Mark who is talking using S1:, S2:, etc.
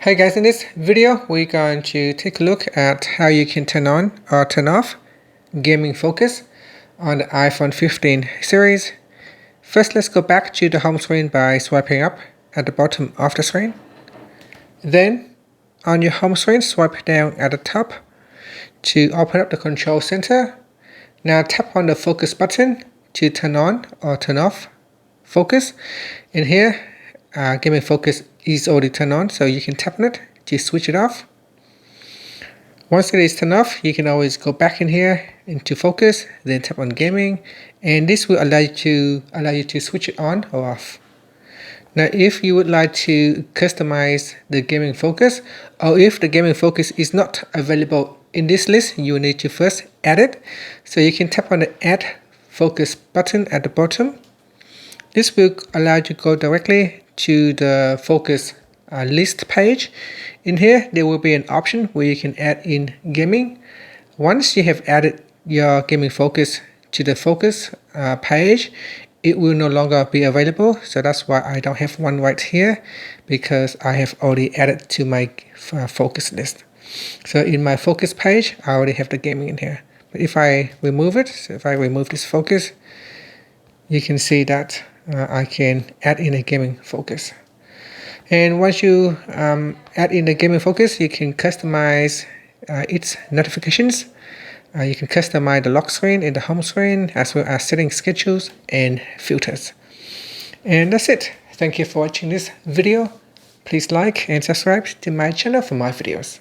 S1: Hey guys, in this video we're going to take a look at how you can turn on or turn off gaming focus on the iPhone 15 series. First, let's go back to the home screen by swiping up at the bottom of the screen. Then on your home screen, swipe down at the top to open up the control center. Now tap on the focus button to turn on or turn off focus. In here, gaming focus is already turned on, so you can tap on it to switch it off. Once it is turned off, you can always go back in here into focus, then tap on gaming, and this will allow you to switch it on or off. Now, if you would like to customize the gaming focus, or if the gaming focus is not available in this list, you need to first add it. So you can tap on the add focus button at the bottom. This will allow you to go directly to the focus list page. In here, there will be an option where you can add in gaming. Once you have added your gaming focus to the focus page, it will no longer be available. So that's why I don't have one right here, because I have already added to my focus list. So in my focus page, I already have the gaming in here. But if I remove it, so if I remove this focus, you can see that I can add in a gaming focus. And once you add in the gaming focus, you can customize its notifications. You can customize the lock screen in the home screen, as well as setting schedules and filters. And that's it. Thank you for watching this video. Please like and subscribe to my channel for more videos.